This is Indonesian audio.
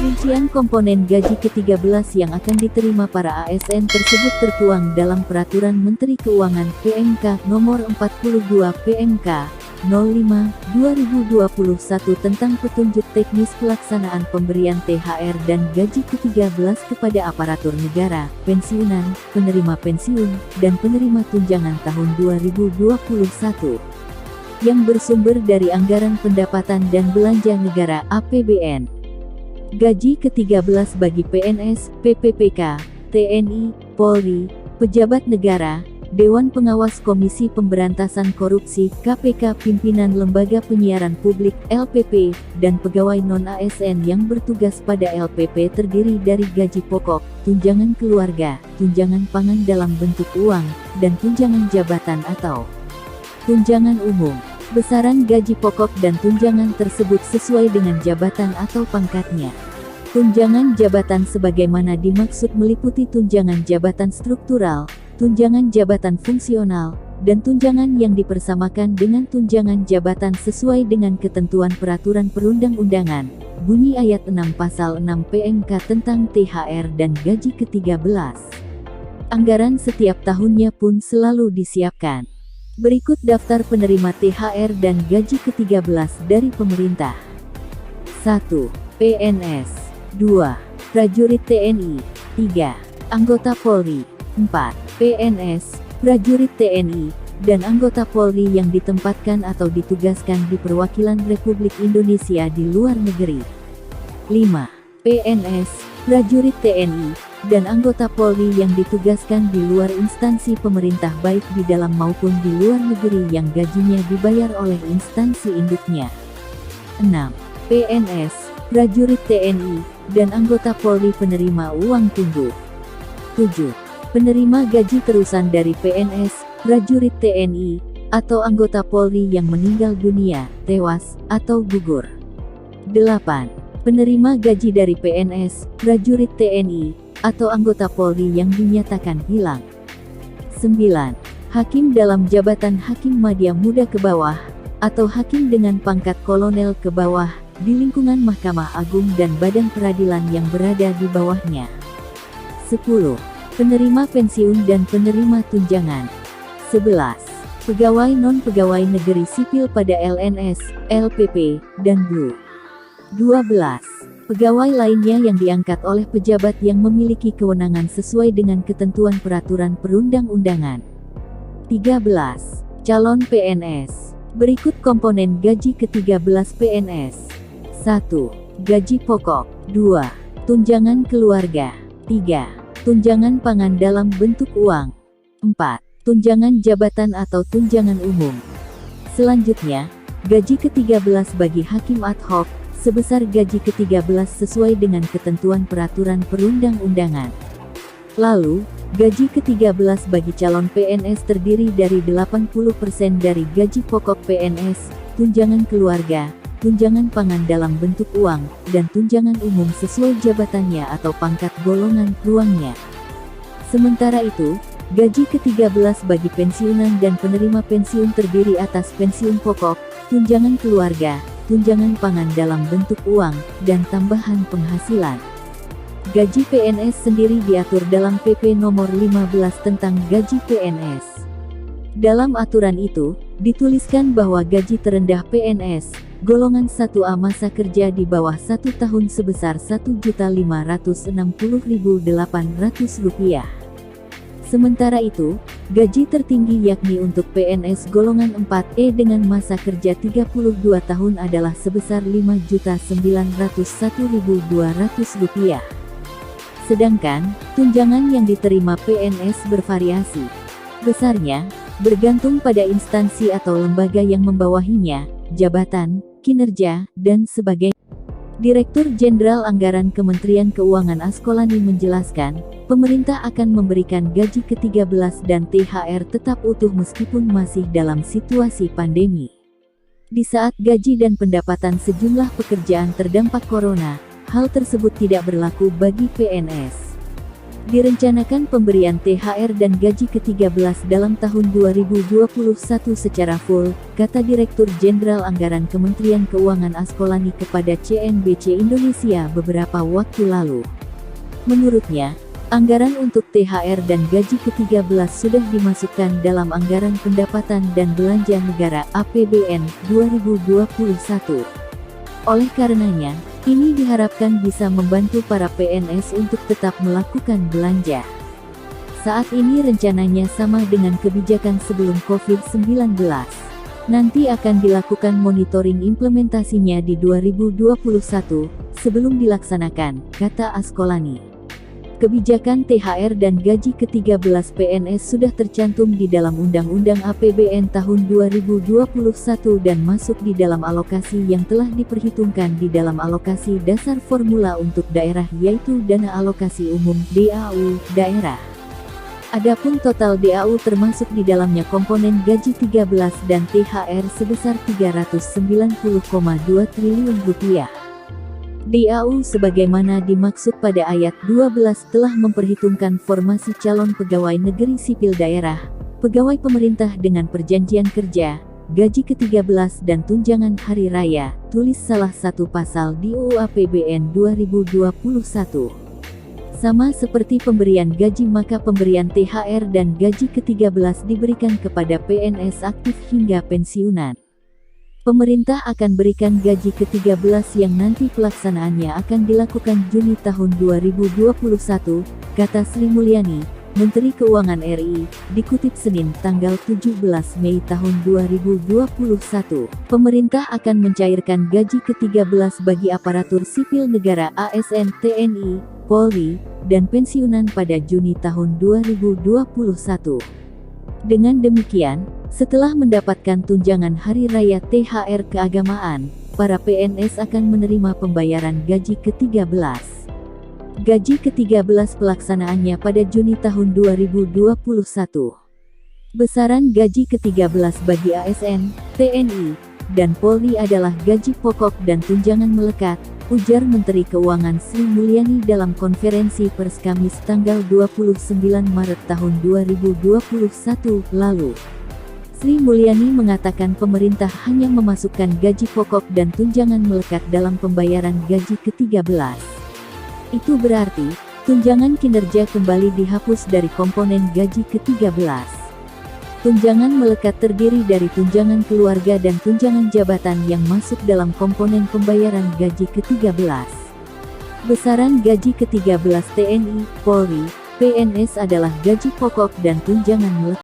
Rincian komponen gaji ke-13 yang akan diterima para ASN tersebut tertuang dalam Peraturan Menteri Keuangan (PMK) Nomor 42 PMK 05/2021 tentang petunjuk teknis pelaksanaan pemberian THR dan gaji ke-13 kepada aparatur negara, pensiunan, penerima pensiun, dan penerima tunjangan tahun 2021 yang bersumber dari Anggaran Pendapatan dan Belanja Negara (APBN). Gaji ke-13 bagi PNS, PPPK, TNI, Polri, pejabat negara, Dewan Pengawas Komisi Pemberantasan Korupsi, KPK, pimpinan Lembaga Penyiaran Publik, LPP, dan pegawai non-ASN yang bertugas pada LPP terdiri dari gaji pokok, tunjangan keluarga, tunjangan pangan dalam bentuk uang, dan tunjangan jabatan atau tunjangan umum. Besaran gaji pokok dan tunjangan tersebut sesuai dengan jabatan atau pangkatnya. Tunjangan jabatan sebagaimana dimaksud meliputi tunjangan jabatan struktural, tunjangan jabatan fungsional, dan tunjangan yang dipersamakan dengan tunjangan jabatan sesuai dengan ketentuan peraturan perundang-undangan, bunyi ayat 6 pasal 6 PMK tentang THR dan gaji ke-13. Anggaran setiap tahunnya pun selalu disiapkan. Berikut daftar penerima THR dan gaji ke-13 dari pemerintah. 1. PNS. 2. Prajurit TNI. 3. Anggota Polri. 4. PNS, prajurit TNI, dan anggota Polri yang ditempatkan atau ditugaskan di perwakilan Republik Indonesia di luar negeri. 5. PNS, prajurit TNI, dan anggota Polri yang ditugaskan di luar instansi pemerintah baik di dalam maupun di luar negeri yang gajinya dibayar oleh instansi induknya. 6. PNS, prajurit TNI, dan anggota Polri penerima uang tunggu. 7. Penerima gaji terusan dari PNS, prajurit TNI, atau anggota Polri yang meninggal dunia, tewas, atau gugur. 8. Penerima gaji dari PNS, prajurit TNI, atau anggota Polri yang dinyatakan hilang. 9. Hakim dalam jabatan Hakim Madya Muda ke bawah, atau hakim dengan pangkat kolonel ke bawah, di lingkungan Mahkamah Agung dan badan peradilan yang berada di bawahnya. 10. Penerima pensiun dan penerima tunjangan. 11. Pegawai non-pegawai negeri sipil pada LNS, LPP, dan BLU. 12. Pegawai lainnya yang diangkat oleh pejabat yang memiliki kewenangan sesuai dengan ketentuan peraturan perundang-undangan. 13. Calon PNS. Berikut komponen gaji ke-13 PNS. 1. Gaji pokok. 2. Tunjangan keluarga. 3. Tunjangan pangan dalam bentuk uang. 4. Tunjangan jabatan atau tunjangan umum. Selanjutnya, gaji ke-13 bagi hakim ad hoc, sebesar gaji ke-13 sesuai dengan ketentuan peraturan perundang-undangan. Lalu, gaji ke-13 bagi calon PNS terdiri dari 80% dari gaji pokok PNS, tunjangan keluarga, tunjangan pangan dalam bentuk uang, dan tunjangan umum sesuai jabatannya atau pangkat golongan ruangnya. Sementara itu, gaji ke-13 bagi pensiunan dan penerima pensiun terdiri atas pensiun pokok, tunjangan keluarga, tunjangan pangan dalam bentuk uang, dan tambahan penghasilan. Gaji PNS sendiri diatur dalam PP Nomor 15 tentang Gaji PNS. Dalam aturan itu, dituliskan bahwa gaji terendah PNS golongan 1A masa kerja di bawah 1 tahun sebesar Rp1.560.800. Sementara itu, gaji tertinggi yakni untuk PNS golongan 4E dengan masa kerja 32 tahun adalah sebesar Rp5.901.200. Sedangkan, tunjangan yang diterima PNS bervariasi besarnya, bergantung pada instansi atau lembaga yang membawahinya, jabatan, kinerja, dan sebagainya. Direktur Jenderal Anggaran Kementerian Keuangan Askolani menjelaskan, pemerintah akan memberikan gaji ke-13 dan THR tetap utuh meskipun masih dalam situasi pandemi. Di saat gaji dan pendapatan sejumlah pekerjaan terdampak corona, hal tersebut tidak berlaku bagi PNS. Direncanakan pemberian THR dan gaji ke-13 dalam tahun 2021 secara full, kata Direktur Jenderal Anggaran Kementerian Keuangan Askolani kepada CNBC Indonesia beberapa waktu lalu. Menurutnya, anggaran untuk THR dan gaji ke-13 sudah dimasukkan dalam Anggaran Pendapatan dan Belanja Negara (APBN) 2021. Oleh karenanya, ini diharapkan bisa membantu para PNS untuk tetap melakukan belanja. Saat ini rencananya sama dengan kebijakan sebelum COVID-19. Nanti akan dilakukan monitoring implementasinya di 2021, sebelum dilaksanakan, kata Askolani. Kebijakan THR dan gaji ke-13 PNS sudah tercantum di dalam Undang-Undang APBN tahun 2021 dan masuk di dalam alokasi yang telah diperhitungkan di dalam alokasi dasar formula untuk daerah yaitu Dana Alokasi Umum (DAU) daerah. Adapun total DAU termasuk di dalamnya komponen gaji 13 dan THR sebesar Rp390,2 triliun. DAU sebagaimana dimaksud pada ayat 12 telah memperhitungkan formasi calon pegawai negeri sipil daerah, pegawai pemerintah dengan perjanjian kerja, gaji ke-13 dan tunjangan hari raya, tulis salah satu pasal di UU APBN 2021. Sama seperti pemberian gaji maka pemberian THR dan gaji ke-13 diberikan kepada PNS aktif hingga pensiunan. Pemerintah akan berikan gaji ke-13 yang nanti pelaksanaannya akan dilakukan Juni tahun 2021, kata Sri Mulyani, Menteri Keuangan RI, dikutip Senin tanggal 17 Mei tahun 2021. Pemerintah akan mencairkan gaji ke-13 bagi aparatur sipil negara ASN, TNI, Polri, dan pensiunan pada Juni tahun 2021. Dengan demikian, setelah mendapatkan tunjangan hari raya THR keagamaan, para PNS akan menerima pembayaran gaji ke-13. Gaji ke-13 pelaksanaannya pada Juni tahun 2021. Besaran gaji ke-13 bagi ASN, TNI, dan Polri adalah gaji pokok dan tunjangan melekat, ujar Menteri Keuangan Sri Mulyani dalam konferensi pers Kamis tanggal 29 Maret tahun 2021 lalu. Sri Mulyani mengatakan pemerintah hanya memasukkan gaji pokok dan tunjangan melekat dalam pembayaran gaji ke-13. Itu berarti, tunjangan kinerja kembali dihapus dari komponen gaji ke-13. Tunjangan melekat terdiri dari tunjangan keluarga dan tunjangan jabatan yang masuk dalam komponen pembayaran gaji ke-13. Besaran gaji ke-13 TNI, Polri, PNS adalah gaji pokok dan tunjangan melekat.